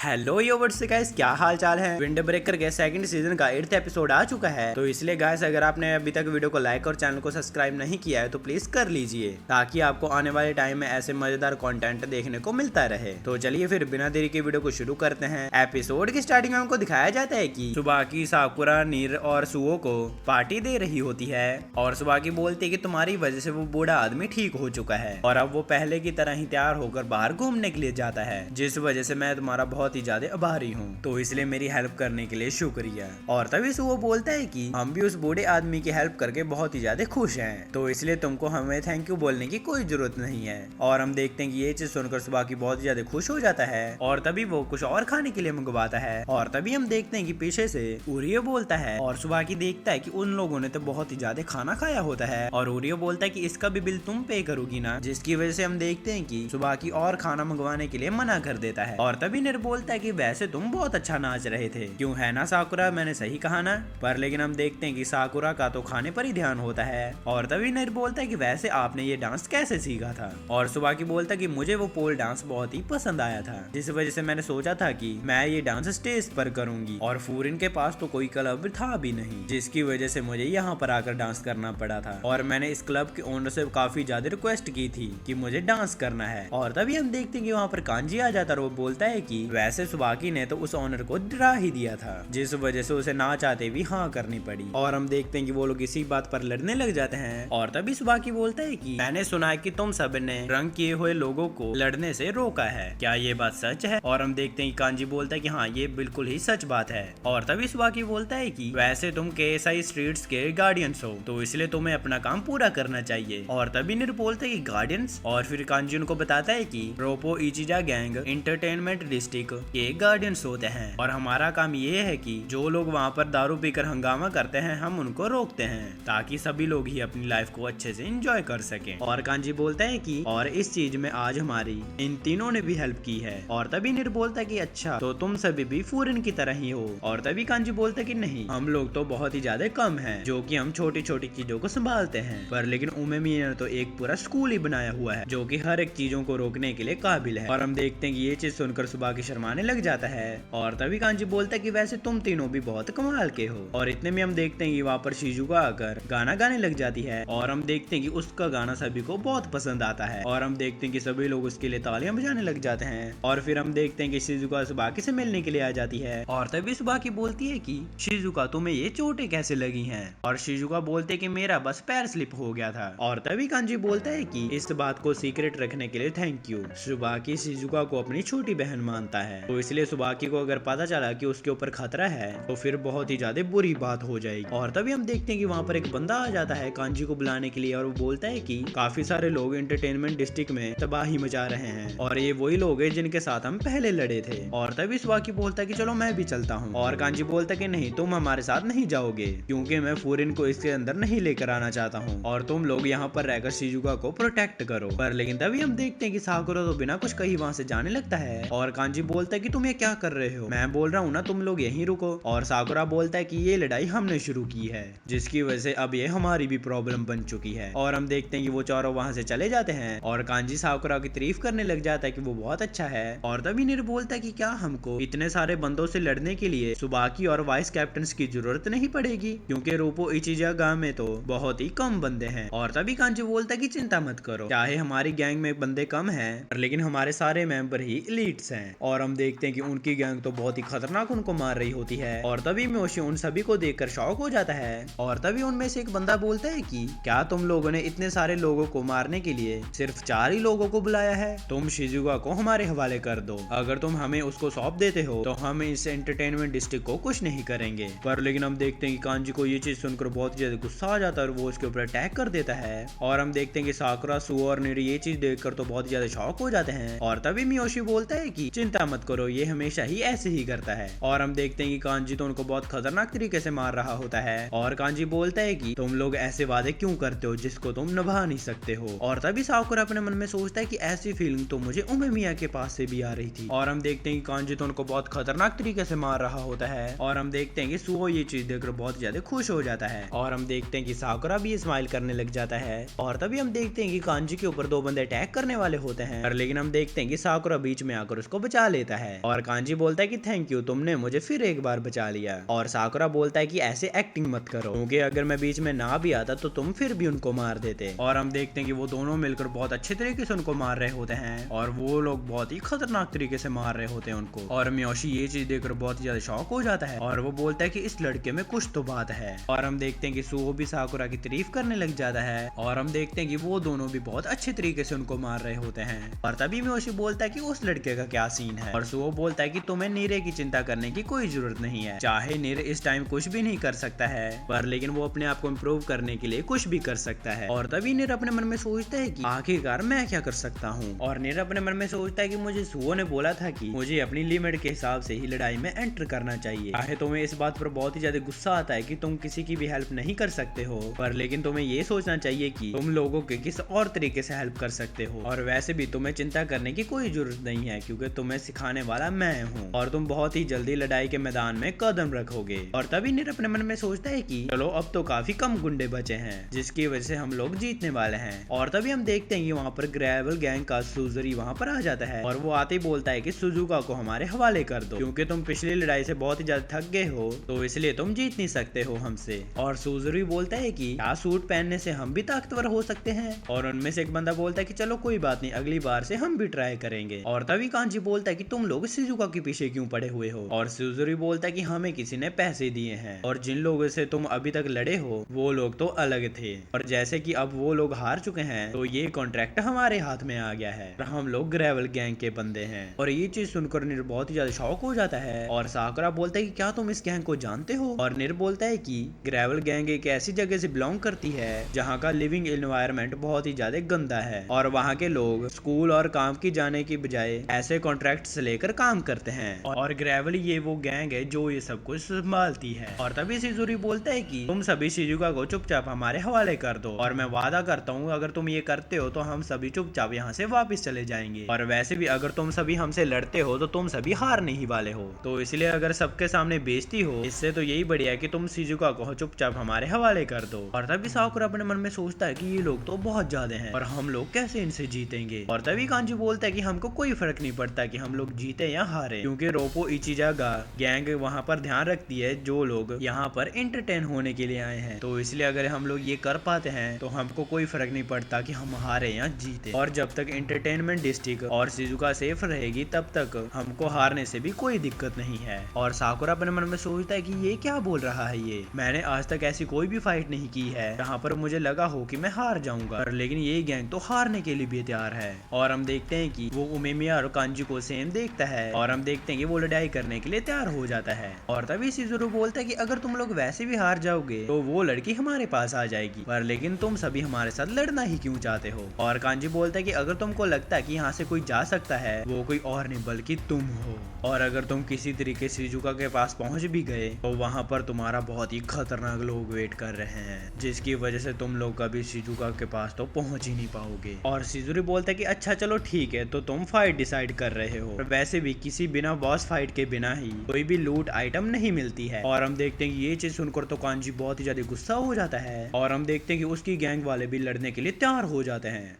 Hello yours से guys, क्या हाल चाल है। विंड ब्रेकर के सेकंड सीजन का 8th एपिसोड आ चुका है। तो इसलिए गाइस, अगर आपने अभी तक वीडियो को लाइक और चैनल को सब्सक्राइब नहीं किया है तो प्लीज कर लीजिए, ताकि आपको आने वाले टाइम में ऐसे मजेदार कंटेंट देखने को मिलता रहे। तो चलिए फिर बिना देरी के वीडियो को शुरू करते हैं। एपिसोड की स्टार्टिंग में हमको दिखाया जाता है कि सुबाकी साकुरा, नीर और सुओ को पार्टी दे रही होती है और सुबाकी बोलती है कि तुम्हारी वजह से वो बूढ़ा आदमी ठीक हो चुका है और अब वो पहले की तरह ही तैयार होकर बाहर घूमने के लिए जाता है, जिस वजह से मैं तुम्हारा बहुत ही ज्यादा आभारी हूँ, तो इसलिए मेरी हेल्प करने के लिए शुक्रिया। और तभी वो बोलता है कि हम भी उस बूढ़े आदमी की हेल्प करके बहुत ही ज्यादा खुश हैं, तो इसलिए तुमको हमें थैंक यू बोलने की कोई जरूरत नहीं है। और हम देखते हैं कि ये चीज सुनकर सुबाकी बहुत ही ज्यादा खुश हो जाता है और तभी वो कुछ और खाने के लिए मंगवाता है। और तभी हम देखते हैं कि पीछे से उरियो बोलता है और सुबाकी देखता है कि उन लोगों ने तो बहुत ही ज्यादा खाना खाया होता है और उरियो बोलता है कि इसका भी बिल तुम पे करोगी ना, जिसकी वजह से हम देखते हैं कि सुबाकी और खाना मंगवाने के लिए मना कर देता है। और तभी निर बोलता है कि वैसे तुम बहुत अच्छा नाच रहे थे, क्यों है ना साकुरा, मैंने सही कहा ना। पर लेकिन हम देखते हैं कि साकुरा का तो खाने पर ही ध्यान होता है। और तभी निर बोलता है कि वैसे आपने ये डांस कैसे सीखा था। और सुबाकी बोलता है कि मुझे वो पोल डांस बहुत ही पसंद आया था, जिस वजह से मैंने सोचा था कि मैं ये डांस स्टेज पर करूंगी और फूरिन के पास तो कोई क्लब था भी नहीं, जिसकी वजह से मुझे यहाँ पर आकर डांस करना पड़ा था। और मैंने इस क्लब के ओनर से काफी ज्यादा रिक्वेस्ट की थी कि मुझे डांस करना है। और तभी हम देखते हैं कि वहाँ पर कांजी आ जाता है और वो बोलता है कि वैसे सुबाकी ने तो उस ऑनर को डरा ही दिया था, जिस वजह से उसे ना चाहते भी हाँ करनी पड़ी। और हम देखते हैं कि वो लोग इसी बात पर लड़ने लग जाते हैं। और तभी सुबाकी बोलता है कि मैंने सुना है कि तुम सब ने रंग किए हुए लोगों को लड़ने से रोका है, क्या ये बात सच है। और हम देखते हैं कि कांजी बोलता है कि हाँ, ये बिल्कुल ही सच बात है। और तभी सुबाकी बोलता है कि वैसे तुम केएसआई स्ट्रीट्स के गार्डियंस हो, तो इसलिए तुम्हें अपना काम पूरा करना चाहिए। और तभी निर बोलता है कि गार्डियंस, और फिर कांजी उनको बताता है कि रोपो इचिजा गैंग एंटरटेनमेंट डिस्ट्रिक्ट के गार्डियंस होते हैं और हमारा काम ये है कि जो लोग वहाँ पर दारू पीकर हंगामा करते हैं हम उनको रोकते हैं, ताकि सभी लोग ही अपनी लाइफ को अच्छे से एंजॉय कर सकें। और कांजी बोलता है कि और इस चीज में आज हमारी इन तीनों ने भी हेल्प की है। और तभी निर बोलता है कि अच्छा, तो तुम सभी भी फूरिन की तरह ही हो। और तभी कांजी बोलता है कि नहीं, हम लोग तो बहुत ही ज्यादा कम हैं, जो कि हम छोटी छोटी चीजों को संभालते हैं, पर लेकिन उमेमी ने तो एक पूरा स्कूल ही बनाया हुआ है जो कि हर एक चीजों को रोकने के लिए काबिल है। और हम देखते हैं कि ये चीज सुनकर सुबाकी शर्माने लग जाता है। और तभी कांजी बोलता है कि वैसे तुम तीनों भी बहुत कमाल के हो। और इतने में हम देखते हैं कि वहाँ पर शिजुका आकर गाना गाने लग जाती है और हम देखते हैं कि उसका गाना सभी को बहुत पसंद आता है। और हम देखते हैं कि सभी लोग उसके लिए तालियां बजाने लग जाते हैं। और फिर हम देखते हैं कि शिजुका सुबाकी से मिलने के लिए आ जाती है। और तभी सुबाकी बोलती है कि शिजुका, तुम्हें ये चोटें कैसे लगी हैं। और शिजुका बोलते हैं कि मेरा बस पैर स्लिप हो गया था। और तभी कांजी बोलता है कि इस बात को सीक्रेट रखने के लिए थैंक यू। सुबाकी शिजुका को अपनी छोटी बहन मानता है, तो इसलिए सुबाकी को अगर पता चला कि उसके ऊपर खतरा है तो फिर बहुत ही ज्यादा बुरी बात हो जाएगी। और तभी हम देखते हैं कि वहाँ पर एक बंदा आ जाता है कांजी को बुलाने के लिए और वो बोलता है कि काफी सारे लोग एंटरटेनमेंट डिस्ट्रिक्ट में तबाही मचा रहे हैं और ये वही लोग हैं जिनके साथ हम पहले लड़े थे। और तभी सुबाकी बोलता है कि चलो मैं भी चलता हूँ। और कांजी बोलता है कि नहीं, तुम हमारे साथ नहीं जाओगे, क्योंकि मैं फूरिन को इसके अंदर नहीं लेकर आना चाहता हूँ और तुम लोग यहाँ पर रहकर शिजुका को प्रोटेक्ट करो। पर लेकिन तभी हम देखते हैं कि साकुरा तो बिना कुछ कहीं वहाँ से जाने लगता है। और कांजी बोलता है कि तुम ये क्या कर रहे हो, मैं बोल रहा हूँ ना तुम लोग यहीं रुको। और साकुरा बोलता है कि ये लड़ाई हमने शुरू की है, जिसकी वजह से अब ये हमारी भी प्रॉब्लम बन चुकी है। और हम देखते हैं कि वो चारों वहाँ से चले जाते हैं और कांजी साकुरा की तारीफ करने लग जाता है कि वो बहुत अच्छा है। और तभी निर बोलता है कि क्या हमको इतने सारे बंदों से लड़ने के लिए सुबाकी और वाइस कैप्टन की जरूरत नहीं पड़ेगी, क्योंकि रोपो इचिजा गांव में तो बहुत ही कम बंदे हैं। और तभी कांजी बोलता है कि चिंता मत करो, चाहे हमारी गैंग में बंदे कम हैं लेकिन हमारे सारे मेंबर ही एलीट्स हैं। और हम देखते हैं कि उनकी गैंग तो बहुत ही खतरनाक उनको मार रही होती है। और तभी मोशी उन सभी को देखकर शॉक हो जाता है। और तभी उनमें से एक बंदा बोलता है कि क्या तुम लोगों ने इतने सारे लोगों को मारने के लिए सिर्फ 4 ही लोगों को बुलाया है, तुम शिजुका को हमारे हवाले कर दो, अगर तुम हमें उसको सौंप देते हो तो हम इस एंटरटेनमेंट डिस्ट्रिक्ट को कुछ नहीं करेंगे। पर लेकिन हम देखते हैं कि कांजी को ये चीज सुनकर बहुत ज्यादा गुस्सा आ जाता है और वो उसके ऊपर अटैक कर देता है। और हम देखते हैं कि साकुरा, सुओ और निरी ये चीज देखकर तो बहुत ज्यादा शॉक हो जाते हैं। और तभी मियोशी बोलता है कि चिंता मत करो, ये हमेशा ही ऐसे ही करता है। और हम देखते हैं कि कांजी तो उनको बहुत खतरनाक तरीके से मार रहा होता है। और कांजी बोलता है कि तुम लोग ऐसे वादे क्यों करते हो जिसको तुम निभा नहीं सकते हो। और तभी साकुरा अपने मन में सोचता है कि ऐसी फीलिंग तो मुझे उमेमिया के पास से भी आ रही थी। और हम देखते हैं कि कांजी तो उनको बहुत खतरनाक तरीके से मार रहा होता है। और हम देखते हैं कि सुओ ये चीज देखकर बहुत ज्यादा खुश हो जाता है। और हम देखते हैं कि साकुरा भी स्माइल करने लग जाता है। और तभी हम देखते हैं कि कांजी के ऊपर 2 बंदे अटैक करने वाले होते हैं, लेकिन हम देखते हैं कि साकुरा बीच में आकर उसको बचा लेता देता है और कांजी बोलता है कि थैंक यू, तुमने मुझे फिर एक बार बचा लिया। और साकुरा बोलता है कि ऐसे एक्टिंग मत करो, क्योंकि अगर मैं बीच में ना भी आता तो तुम फिर भी उनको मार देते। और हम देखते हैं कि वो दोनों मिलकर बहुत अच्छे तरीके से उनको मार रहे होते हैं और वो लोग बहुत ही खतरनाक तरीके से मार रहे होते हैं उनको। और मियोशी ये चीज देखकर बहुत ही ज्यादा शॉक हो जाता है और वो बोलता है कि इस लड़के में कुछ तो बात है। और हम देखते हैं कि सुहो भी साकुरा की तारीफ करने लग जाता है और हम देखते हैं कि वो दोनों भी बहुत अच्छे तरीके से उनको मार रहे होते हैं। और तभी मियोशी बोलता है कि उस लड़के का क्या सीन है और सुहो बोलता है कि तुम्हें नीरे की चिंता करने की कोई जरूरत नहीं है। चाहे नीरे इस टाइम कुछ भी नहीं कर सकता है पर लेकिन वो अपने आप को इम्प्रूव करने के लिए कुछ भी कर सकता है। और तभी नीरे अपने मन में सोचता है कि आखिरकार मैं क्या कर सकता हूँ। और नीरे अपने मन में सोचता है कि मुझे सुहो ने बोला था कि मुझे अपनी लिमिट के हिसाब से ही लड़ाई में एंटर करना चाहिए। चाहे तुम्हें इस बात पर बहुत ही ज्यादा गुस्सा आता है कि तुम किसी की भी हेल्प नहीं कर सकते हो पर लेकिन तुम्हें ये सोचना चाहिए कि तुम लोगों के किस और तरीके से हेल्प कर सकते हो। और वैसे भी तुम्हें चिंता करने की कोई जरूरत नहीं है क्योंकि तुम्हें सिखाने वाला मैं हूँ और तुम बहुत ही जल्दी लड़ाई के मैदान में कदम रखोगे। और तभी नीर अपने मन में सोचता है कि चलो अब तो काफी कम गुंडे बचे हैं जिसकी वजह से हम लोग जीतने वाले हैं। और तभी हम देखते हैं कि वहाँ पर ग्रेवल गैंग का सुजुरी वहाँ पर आ जाता है और वो आते ही बोलता है कि सुजुका को हमारे हवाले कर दो क्योंकि तुम पिछली लड़ाई से बहुत ही ज्यादा थक गए हो तो इसलिए तुम जीत नहीं सकते हो हमसे। और सुजुरी बोलता है कि क्या सूट पहनने से हम भी ताकतवर हो सकते हैं। और उनमें से एक बंदा बोलता है कि चलो कोई बात नहीं, अगली बार से हम भी ट्राई करेंगे। और तभी कांजी बोलता है कि तुम लोग शिजुका के पीछे क्यों पड़े हुए हो। और सुजुरी बोलता है कि हमें किसी ने पैसे दिए हैं और जिन लोगों से तुम अभी तक लड़े हो वो लोग तो अलग थे और जैसे कि अब वो लोग हार चुके हैं तो ये कॉन्ट्रैक्ट हमारे हाथ में आ गया है और हम लोग ग्रेवल गैंग के बंदे हैं। और ये चीज सुनकर निर बहुत ही ज्यादा शॉक हो जाता है और साकुरा बोलता है कि क्या तुम इस गैंग को जानते हो। और निर बोलता है कि ग्रेवल गैंग एक ऐसी जगह से बिलोंग करती है जहाँ का लिविंग एनवायरनमेंट बहुत ही ज्यादा गंदा है और वहाँ के लोग स्कूल और काम की जाने की बजाय ऐसे कॉन्ट्रैक्ट्स लेकर काम करते हैं और ग्रेवल ये वो गैंग है जो ये सब कुछ संभालती है। और तभी शिजुरी बोलता है कि तुम सभी शिजुका को चुपचाप हमारे हवाले कर दो और मैं वादा करता हूँ अगर तुम ये करते हो तो हम सभी चुपचाप यहाँ से वापस चले जाएंगे। और वैसे भी अगर तुम सभी हमसे लड़ते हो तो तुम सभी हारने ही वाले हो तो इसलिए अगर सबके सामने बेइज्जती हो इससे तो यही बढ़िया है कि तुम शिजुका को चुपचाप हमारे हवाले कर दो। और तभी साकुरा अपने मन में सोचता है कि ये लोग तो बहुत ज्यादा हैं और हम लोग कैसे इनसे जीतेंगे। और तभी कांजी बोलता है कि हमको कोई फर्क नहीं पड़ता कि हम लोग जीते या हारे क्योंकि रोपो इचिजागा गैंग वहाँ पर ध्यान रखती है जो लोग यहाँ पर एंटरटेन होने के लिए आए हैं तो इसलिए अगर हम लोग ये कर पाते हैं तो हमको कोई फर्क नहीं पड़ता कि हम हारे या जीते। और जब तक एंटरटेनमेंट डिस्ट्रिक्ट और शिजुका सेफ रहेगी तब तक हमको हारने से भी कोई दिक्कत नहीं है। और साकुरा अपने मन में सोचता है कि ये क्या बोल रहा है, ये मैंने आज तक ऐसी कोई भी फाइट नहीं की है जहाँ पर मुझे लगा हो कि मैं हार जाऊंगा लेकिन ये गैंग तो हारने के लिए भी तैयार है। और हम देखते हैं कि वो उमेमिया और कांजी को सेम देखता है और हम देखते हैं कि वो लड़ाई करने के लिए तैयार हो जाता है। और तभी शिजुरू बोलता है कि अगर तुम लोग वैसे भी हार जाओगे तो वो लड़की हमारे पास आ जाएगी पर लेकिन तुम सभी हमारे साथ लड़ना ही क्यों चाहते हो। और कांजी बोलता है कि अगर तुमको लगता है कि यहाँ से कोई जा सकता है वो कोई और नहीं बल्कि तुम हो और अगर तुम किसी तरीके से शिजुका के पास पहुंच भी गए तो वहाँ पर तुम्हारा बहुत ही खतरनाक लोग वेट कर रहे हैं जिसकी वजह से तुम लोग कभी शिजुका के पास तो पहुंच ही नहीं पाओगे। और शिजुरी बोलता है कि अच्छा चलो ठीक है तो तुम फाइट डिसाइड कर रहे हो और वैसे भी किसी बिना बॉस फाइट के बिना ही कोई भी लूट आइटम नहीं मिलती है। और हम देखते हैं कि ये चीज सुनकर तो कांजी बहुत ही ज्यादा गुस्सा हो जाता है और हम देखते हैं कि उसकी गैंग वाले भी लड़ने के लिए तैयार हो जाते हैं।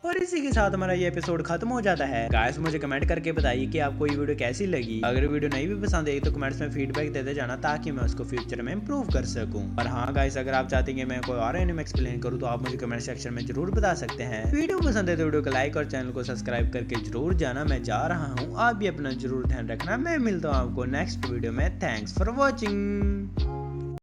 और इसी के साथ हमारा ये एपिसोड खत्म हो जाता है। गाइस मुझे कमेंट करके बताइए कि आपको ये वीडियो कैसी लगी। अगर वीडियो नहीं भी पसंद आई तो कमेंट्स में फीडबैक देते जाना ताकि मैं उसको फ्यूचर में इंप्रूव कर सकूं। और हाँ गाइस अगर आप चाहते हैं कि मैं कोई और एनिमे एक्सप्लेन करूं तो आप मुझे कमेंट सेक्शन में जरूर बता सकते हैं। वीडियो पसंद है तो वीडियो को लाइक और चैनल को सब्सक्राइब करके जरूर जाना। मैं जा रहा हूँ, आप भी अपना जरूर ध्यान रखना। मैं मिलता हूँ आपको नेक्स्ट वीडियो में। Thanks for watching.